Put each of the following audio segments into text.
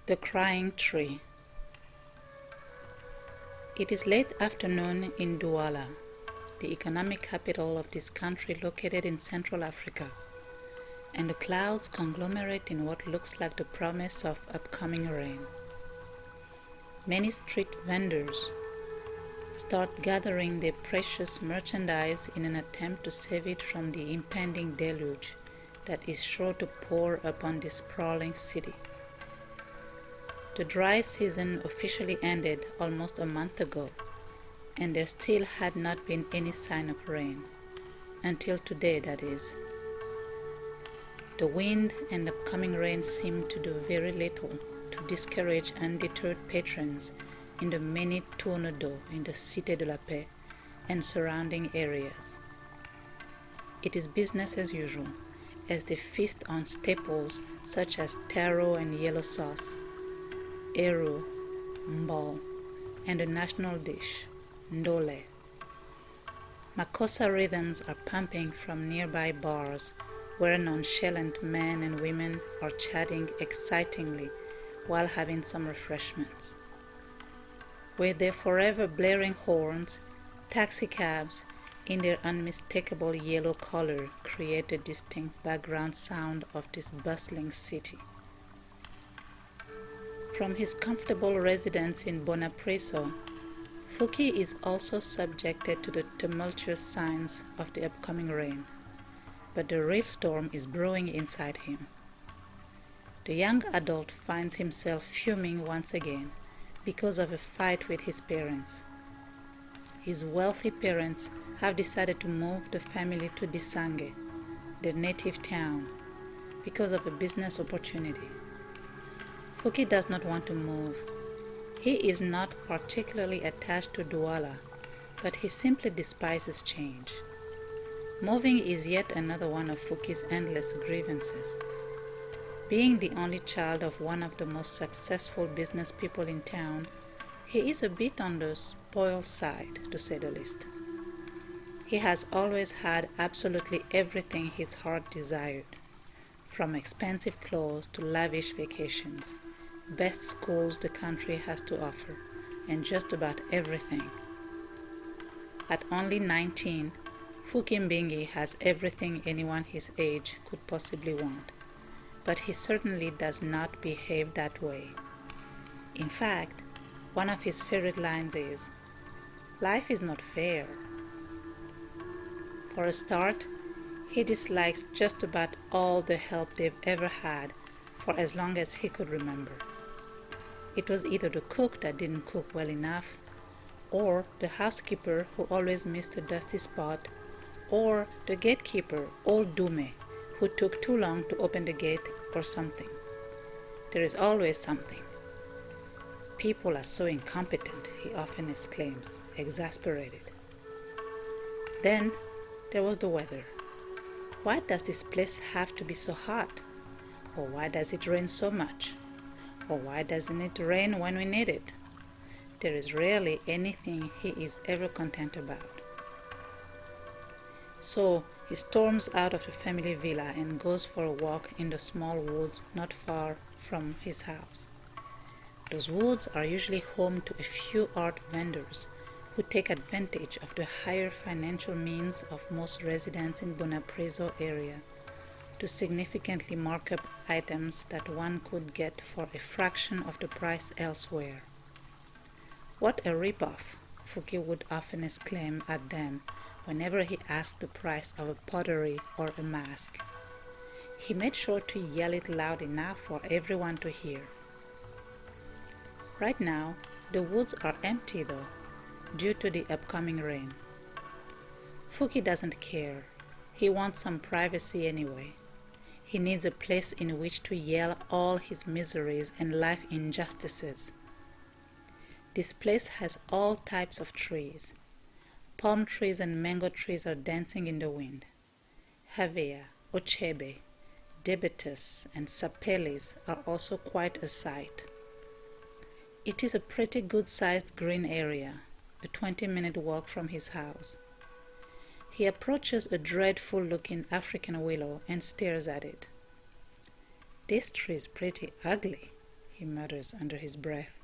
The Crying Tree. It is late afternoon in Douala, the economic capital of this country located in Central Africa, and the clouds conglomerate in what looks like the promise of upcoming rain. Many street vendors start gathering their precious merchandise in an attempt to save it from the impending deluge that is sure to pour upon this sprawling city. The dry season officially ended almost a month ago, and there still had not been any sign of rain, until today, that is. The wind and upcoming rain seemed to do very little to discourage undeterred patrons in the many tourneaux d'eau in the Cité de la Paix and surrounding areas. It is business as usual, as they feast on staples such as taro and yellow sauce, eru, mbal, and the national dish, ndole. Makossa rhythms are pumping from nearby bars where nonchalant men and women are chatting excitingly while having some refreshments. With their forever blaring horns, taxicabs in their unmistakable yellow color create the distinct background sound of this bustling city. From his comfortable residence in Bonapreso, Fuki is also subjected to the tumultuous signs of the upcoming rain, but the real storm is brewing inside him. The young adult finds himself fuming once again because of a fight with his parents. His wealthy parents have decided to move the family to Disange, their native town, because of a business opportunity. Fuki does not want to move. He is not particularly attached to Douala, but he simply despises change. Moving is yet another one of Fuki's endless grievances. Being the only child of one of the most successful business people in town, he is a bit on the spoiled side, to say the least. He has always had absolutely everything his heart desired, from expensive clothes to lavish vacations, best schools the country has to offer, and just about everything. At only 19, Fuki Mbingui has everything anyone his age could possibly want, but he certainly does not behave that way. In fact, one of his favorite lines is, "Life is not fair." For a start, he dislikes just about all the help they've ever had for as long as he could remember. It was either the cook that didn't cook well enough, or the housekeeper who always missed a dusty spot, or the gatekeeper, old Dume, who took too long to open the gate, or something. There is always something. "People are so incompetent," he often exclaims, exasperated. Then there was the weather. Why does this place have to be so hot? Or why does it rain so much? Or why doesn't it rain when we need it? There is rarely anything he is ever content about. So he storms out of the family villa and goes for a walk in the small woods not far from his house. Those woods are usually home to a few art vendors who take advantage of the higher financial means of most residents in Bonapreso area to significantly mark up items that one could get for a fraction of the price elsewhere. "What a rip-off," Fuki would often exclaim at them whenever he asked the price of a pottery or a mask. He made sure to yell it loud enough for everyone to hear. Right now, the woods are empty though, due to the upcoming rain. Fuki doesn't care. He wants some privacy anyway. He needs a place in which to yell all his miseries and life injustices. This place has all types of trees. Palm trees and mango trees are dancing in the wind. Havea, ochebe, debetus, and sapelis are also quite a sight. It is a pretty good-sized green area, a 20-minute walk from his house. He approaches a dreadful-looking African willow and stares at it. "This tree is pretty ugly," he mutters under his breath.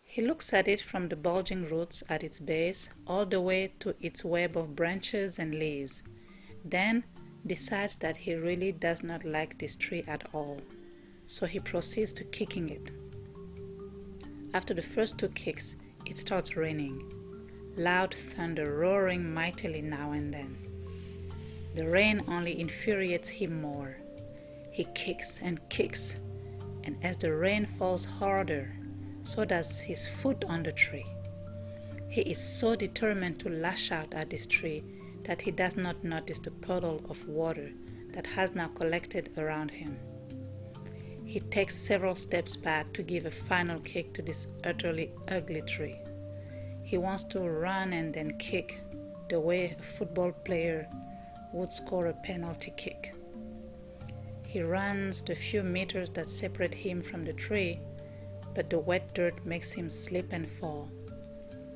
He looks at it from the bulging roots at its base all the way to its web of branches and leaves, then decides that he really does not like this tree at all, so he proceeds to kicking it. After the first 2 kicks, it starts raining, loud thunder roaring mightily now and then. The rain only infuriates him more. He kicks, and as the rain falls harder, so does his foot on the tree. He is so determined to lash out at this tree that he does not notice the puddle of water that has now collected around him. He takes several steps back to give a final kick to this utterly ugly tree. He wants to run and then kick, the way a football player would score a penalty kick. He runs the few meters that separate him from the tree, but the wet dirt makes him slip and fall.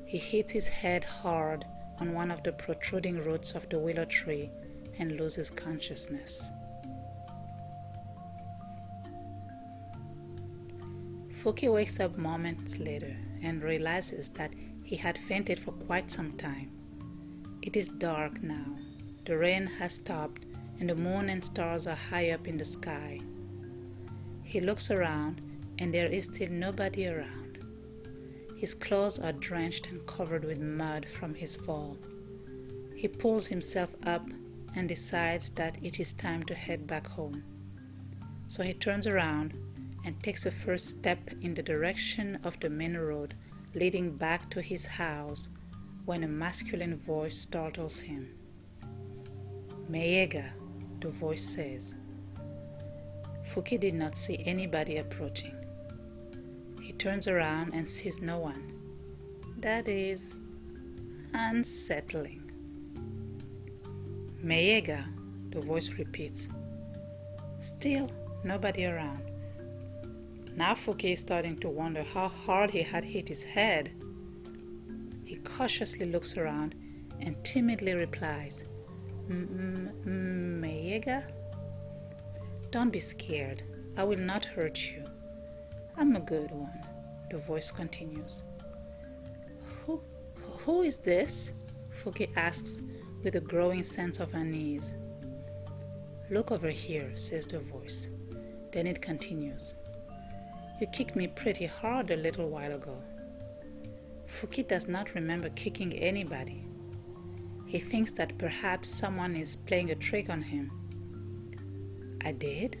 He hits his head hard on one of the protruding roots of the willow tree and loses consciousness. Fuki wakes up moments later and realizes that he had fainted for quite some time. It is dark now. The rain has stopped and the moon and stars are high up in the sky. He looks around and there is still nobody around. His clothes are drenched and covered with mud from his fall. He pulls himself up and decides that it is time to head back home. So he turns around and takes a first step in the direction of the main road leading back to his house when a masculine voice startles him. "Mayega," the voice says. Fuki did not see anybody approaching. He turns around and sees no one. That is unsettling. "Mayega," the voice repeats. Still nobody around. Now Fuki is starting to wonder how hard he had hit his head. He cautiously looks around and timidly replies, "Mayega? Don't be scared. I will not hurt you. I'm a good one," the voice continues. Who is this?" Fuki asks with a growing sense of unease. "Look over here," says the voice. Then it continues. "You kicked me pretty hard a little while ago." Fuki does not remember kicking anybody. He thinks that perhaps someone is playing a trick on him. "I did?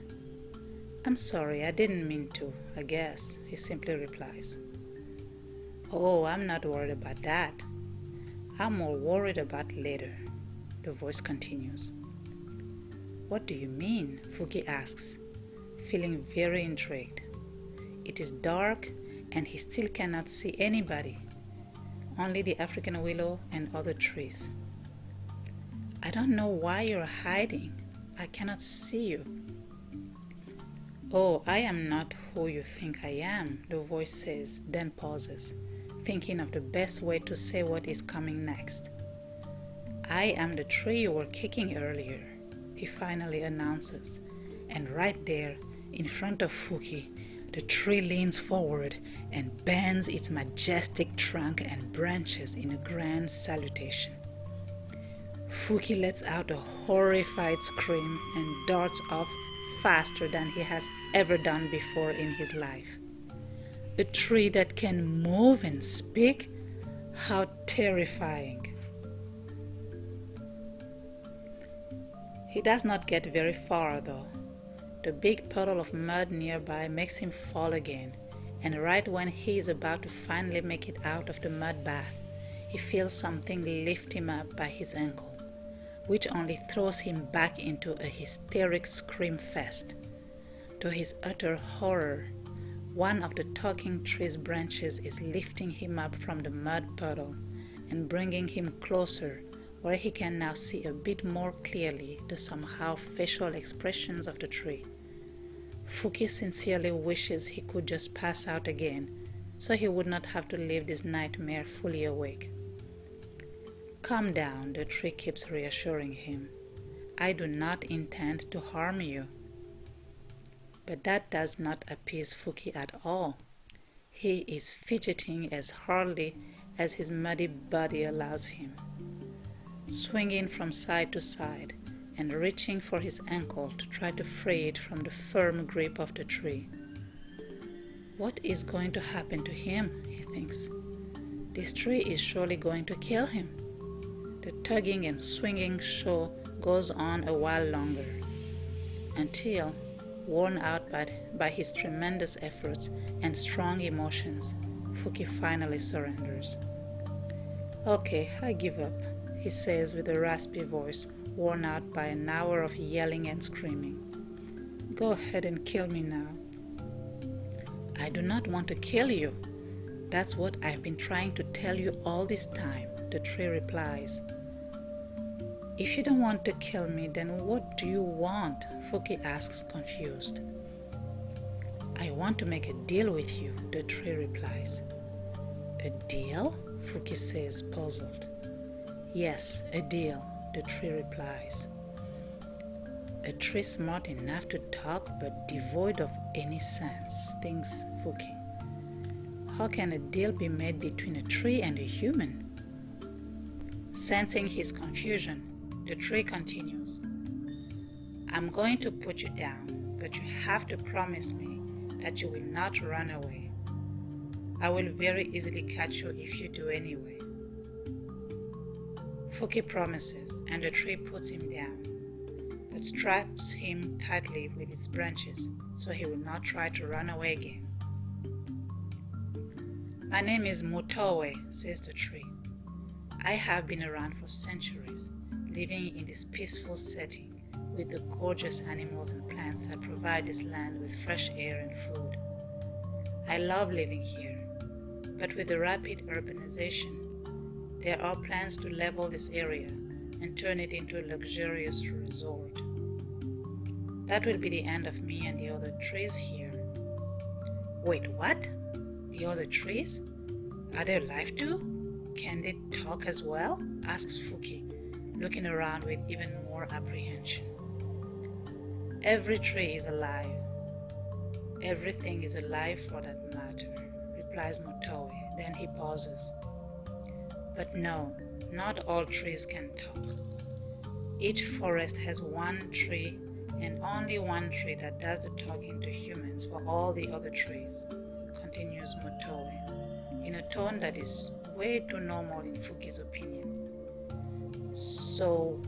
I'm sorry, I didn't mean to, I guess," he simply replies. "Oh, I'm not worried about that. I'm more worried about later," the voice continues. "What do you mean?" Fuki asks, feeling very intrigued. It is dark and he still cannot see anybody, only the African willow and other trees. "I don't know why you're hiding. I cannot see you." "Oh, I am not who you think I am," the voice says, then pauses, thinking of the best way to say what is coming next. "I am the tree you were kicking earlier," he finally announces, and right there, in front of Fuki, the tree leans forward and bends its majestic trunk and branches in a grand salutation. Fuki lets out a horrified scream and darts off faster than he has ever done before in his life. A tree that can move and speak? How terrifying! He does not get very far though. The big puddle of mud nearby makes him fall again, and right when he is about to finally make it out of the mud bath, he feels something lift him up by his ankle, which only throws him back into a hysteric scream fest. To his utter horror, one of the talking tree's branches is lifting him up from the mud puddle and bringing him closer, where he can now see a bit more clearly the somehow facial expressions of the tree. Fuki sincerely wishes he could just pass out again, so he would not have to live this nightmare fully awake. "Calm down," the tree keeps reassuring him. "I do not intend to harm you." But that does not appease Fuki at all. He is fidgeting as hardly as his muddy body allows him, swinging from side to side and reaching for his ankle to try to free it from the firm grip of the tree. What is going to happen to him, he thinks. This tree is surely going to kill him. The tugging and swinging show goes on a while longer, until, worn out by his tremendous efforts and strong emotions, Fuki finally surrenders. "Okay, I give up," he says with a raspy voice worn out by an hour of yelling and screaming. "Go ahead and kill me now." "I do not want to kill you. That's what I've been trying to tell you all this time," the tree replies. "If you don't want to kill me, then what do you want?" Fuki asks, confused. "I want to make a deal with you," the tree replies. "A deal?" Fuki says, puzzled. "Yes, a deal," the tree replies. A tree smart enough to talk but devoid of any sense, thinks Fuki. How can a deal be made between a tree and a human? Sensing his confusion, the tree continues. "I'm going to put you down, but you have to promise me that you will not run away. I will very easily catch you if you do anyway." Fuki promises, and the tree puts him down, but straps him tightly with its branches so he will not try to run away again. "My name is Mutoe," says the tree. "I have been around for centuries, living in this peaceful setting with the gorgeous animals and plants that provide this land with fresh air and food. I love living here, but with the rapid urbanization, there are plans to level this area and turn it into a luxurious resort. That will be the end of me and the other trees here." "Wait, what? The other trees? Are they alive too? Can they talk as well?" asks Fuki, looking around with even more apprehension. "Every tree is alive. Everything is alive for that matter," replies Mutoe. Then he pauses. "But no, not all trees can talk. Each forest has one tree and only one tree that does the talking to humans for all the other trees," continues Mutoe, in a tone that is way too normal in Fuki's opinion. "So,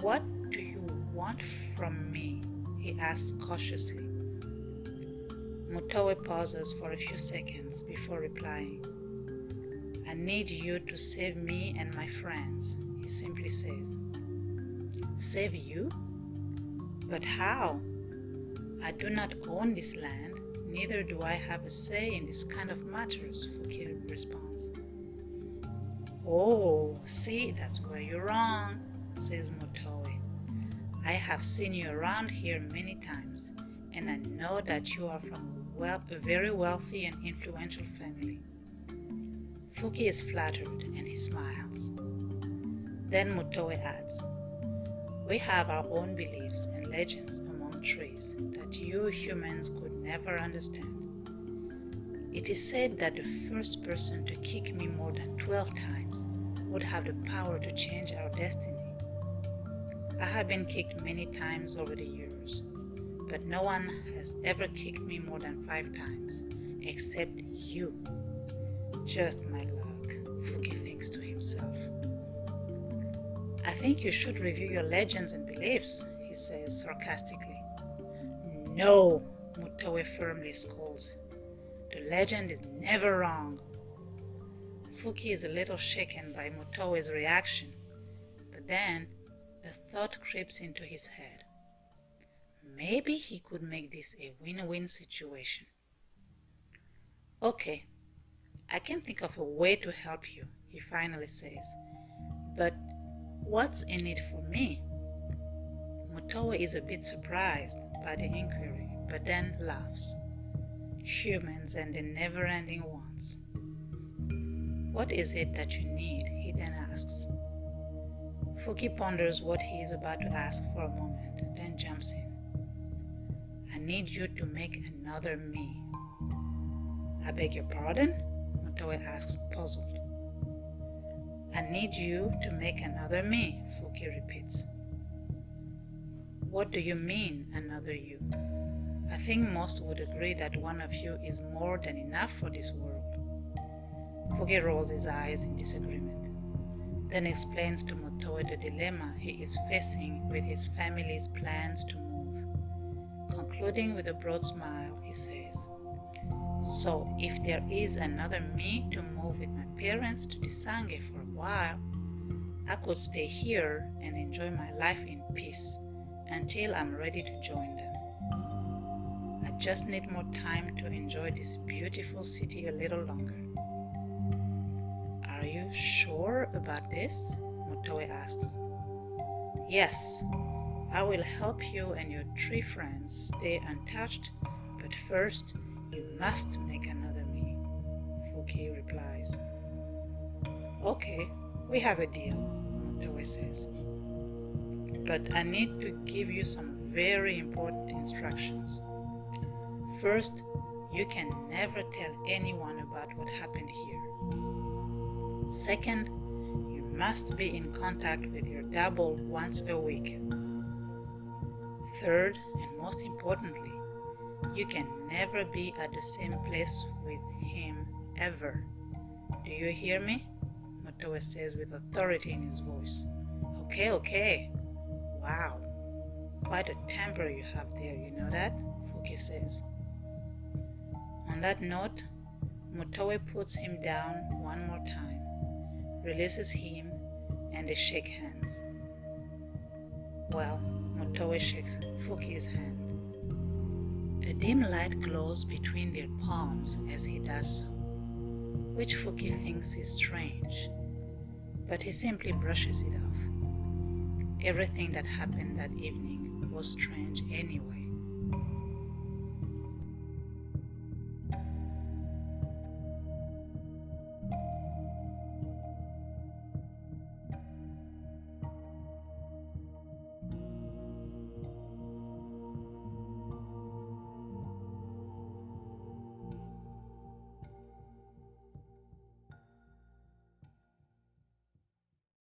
what do you want from me?" he asks cautiously. Mutoe pauses for a few seconds before replying. "I need you to save me and my friends," he simply says. "Save you? But how? I do not own this land, neither do I have a say in this kind of matters," Fuki responds. "Oh, see, that's where you're wrong," says Mutoe. "I have seen you around here many times, and I know that you are from a very wealthy and influential family." Fuki is flattered and he smiles. Then Mutoe adds, "We have our own beliefs and legends among trees that you humans could never understand. It is said that the first person to kick me more than 12 times would have the power to change our destiny. I have been kicked many times over the years, but no one has ever kicked me more than 5 times, except you. Just my luck," Fuki thinks to himself. "I think you should review your legends and beliefs," he says sarcastically. "No," Mutoe firmly scolds. "The legend is never wrong." Fuki is a little shaken by Mutoe's reaction, but then a thought creeps into his head. Maybe he could make this a win-win situation. "Okay, I can think of a way to help you," he finally says. "But what's in it for me?" Mutoe is a bit surprised by the inquiry, but then laughs. Humans and their never-ending wants. "What is it that you need?" he then asks. Fuki ponders what he is about to ask for a moment, then jumps in. "I need you to make another me. I beg your pardon? Motoe asks, puzzled. I need you to make another me, Fuki repeats. What do you mean, another you? I think most would agree that one of you is more than enough for this world. Fuki rolls his eyes in disagreement, then explains to Motoe the dilemma he is facing with his family's plans to move. Concluding with a broad smile, he says, so if there is another me to move with my parents to Disange for a while, I could stay here and enjoy my life in peace until I'm ready to join them. I just need more time to enjoy this beautiful city a little longer. Are you sure about this? Motoe asks. Yes, I will help you and your 3 friends stay untouched, but first you must make another me, Fuki replies. Okay, we have a deal, Motoe says. But I need to give you some very important instructions. First, you can never tell anyone about what happened here. Second, you must be in contact with your double once a week. Third, and most importantly, you can never be at the same place with him ever. Do you hear me? Motoe says with authority in his voice. Okay. Wow, quite a temper you have there, you know that? Fuki says. On that note, Motoe puts him down one more time, releases him, and they shake hands. Well, Motoe shakes Fuki's hand. A dim light glows between their palms as he does so, which Fuki thinks is strange, but he simply brushes it off. Everything that happened that evening was strange anyway.